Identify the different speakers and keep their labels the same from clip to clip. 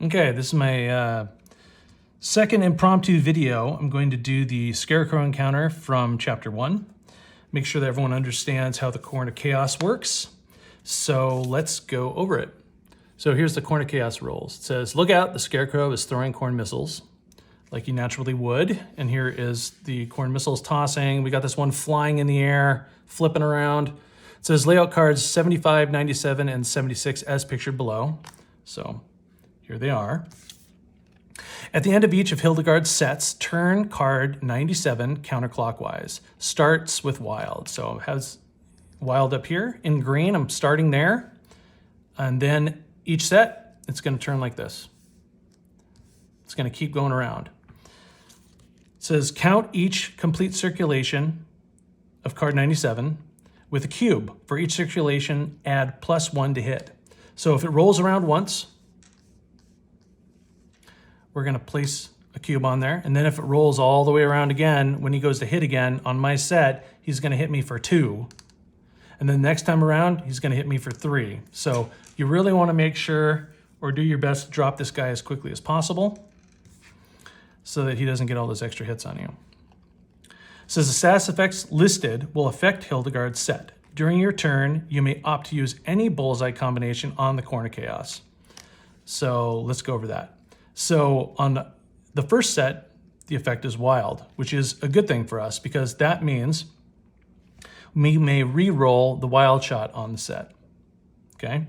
Speaker 1: Okay, this is my second impromptu video. I'm going to do the Scarecrow encounter from Chapter 1. Make sure that everyone understands how the Corn of Chaos works. So let's go over it. So here's the Corn of Chaos rules. It says, look out, the Scarecrow is throwing corn missiles, like you naturally would. And here is the corn missiles tossing. We got this one flying in the air, flipping around. It says layout cards 75, 97, and 76 as pictured below. So here they are. At the end of each of Hildegard's sets, turn card 97 counterclockwise. Starts with wild. So it has wild up here in green. I'm starting there. And then each set, it's going to turn like this. It's going to keep going around. It says count each complete circulation of card 97 with a cube. For each circulation, add +1 to hit. So if it rolls around once, we're going to place a cube on there. And then if it rolls all the way around again, when he goes to hit again on my set, he's going to hit me for 2. And then next time around, he's going to hit me for 3. So you really want to make sure or do your best to drop this guy as quickly as possible so that he doesn't get all those extra hits on you. It says the status effects listed will affect Hildegard's set. During your turn, you may opt to use any bullseye combination on the Corn of Chaos. So let's go over that. So on the first set, the effect is wild, which is a good thing for us because that means we may re-roll the wild shot on the set, okay?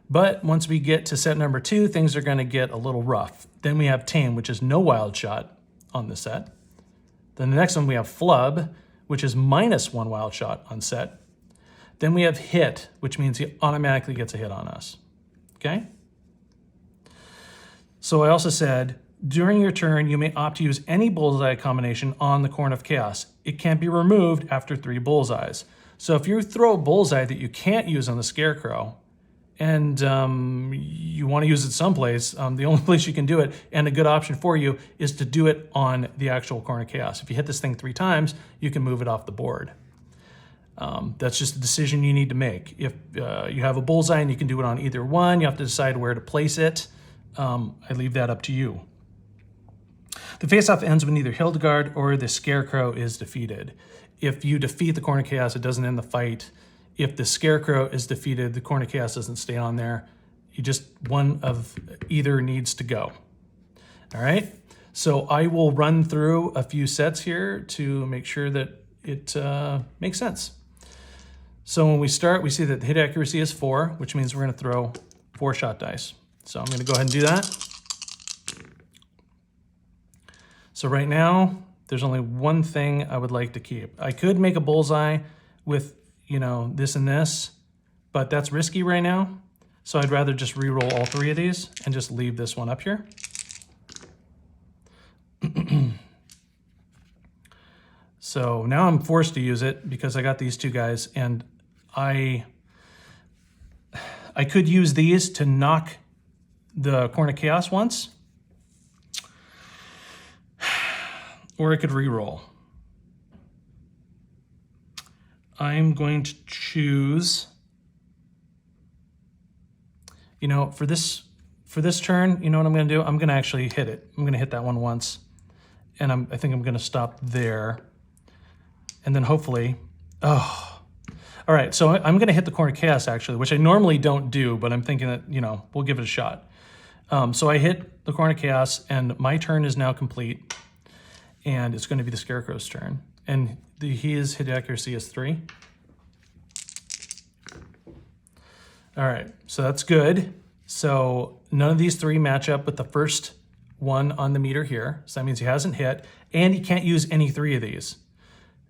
Speaker 1: But once we get to set number 2, things are gonna get a little rough. Then we have tame, which is no wild shot on the set. Then the next one we have flub, which is -1 wild shot on set. Then we have hit, which means he automatically gets a hit on us, okay? So I also said, during your turn, you may opt to use any bullseye combination on the Corn of Chaos. It can't be removed after 3 bullseyes. So if you throw a bullseye that you can't use on the Scarecrow, and you want to use it someplace, the only place you can do it, and a good option for you, is to do it on the actual Corn of Chaos. If you hit this thing 3 times, you can move it off the board. That's just a decision you need to make. If you have a bullseye and you can do it on either one, you have to decide where to place it. I leave that up to you. The face-off ends when either Hildegard or the Scarecrow is defeated. If you defeat the Corn of Chaos, it doesn't end the fight. If the Scarecrow is defeated, the Corn of Chaos doesn't stay on there. One of either needs to go. All right? So I will run through a few sets here to make sure that it makes sense. So when we start, we see that the hit accuracy is 4, which means we're going to throw 4 shot dice. So I'm going to go ahead and do that. So right now, there's only one thing I would like to keep. I could make a bullseye with, this and this, but that's risky right now. So I'd rather just re-roll all 3 of these and just leave this one up here. So now I'm forced to use it because I got these 2 guys, and I could use these to knock the Corn of Chaos once, or I could re-roll. I'm going to choose, for this turn, you know what I'm going to do? I'm going to actually hit it. I'm going to hit that one once, and I think I'm going to stop there, and then hopefully, all right, so I'm going to hit the Corn of Chaos, actually, which I normally don't do, but I'm thinking that, we'll give it a shot. So I hit the Corn of Chaos, and my turn is now complete, and it's going to be the Scarecrow's turn. And his hit accuracy is 3. All right, so that's good. So none of these 3 match up with the first one on the meter here. So that means he hasn't hit, and he can't use any 3 of these.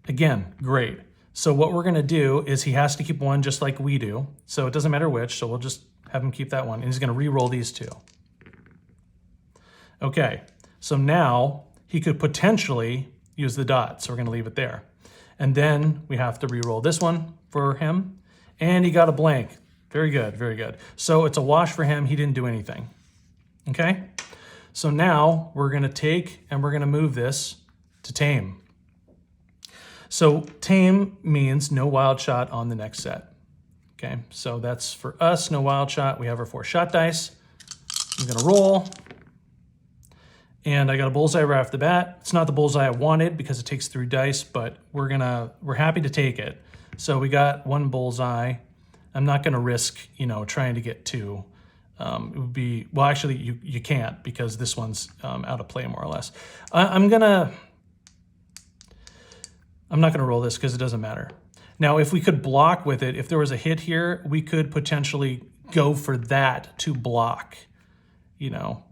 Speaker 1: Again, great. So what we're going to do is he has to keep one just like we do. So it doesn't matter which, so we'll just have him keep that one. And he's going to re-roll these 2. Okay, so now he could potentially use the dot, so we're going to leave it there. And then we have to re-roll this one for him. And he got a blank. Very good, very good. So it's a wash for him. He didn't do anything. Okay? So now we're going to take and we're going to move this to tame. So tame means no wild shot on the next set. Okay, so that's for us, no wild shot. We have our 4 shot dice. I'm gonna roll. And I got a bullseye right off the bat. It's not the bullseye I wanted because it takes 3 dice, but we're happy to take it. So we got 1 bullseye. I'm not gonna risk, trying to get 2. It would be, well, actually you can't because this one's out of play more or less. I'm not gonna roll this because it doesn't matter. Now, if we could block with it, if there was a hit here, we could potentially go for that to block,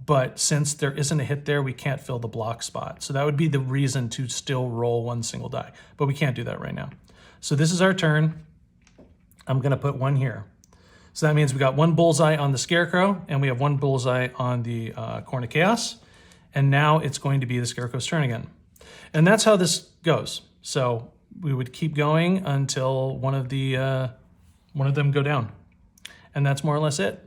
Speaker 1: but since there isn't a hit there, we can't fill the block spot. So that would be the reason to still roll 1 single die, but we can't do that right now. So this is our turn. I'm gonna put 1 here. So that means we got 1 bullseye on the Scarecrow and we have 1 bullseye on the Corn of Chaos. And now it's going to be the Scarecrow's turn again. And that's how this goes. So we would keep going until one of them go down. And that's more or less it.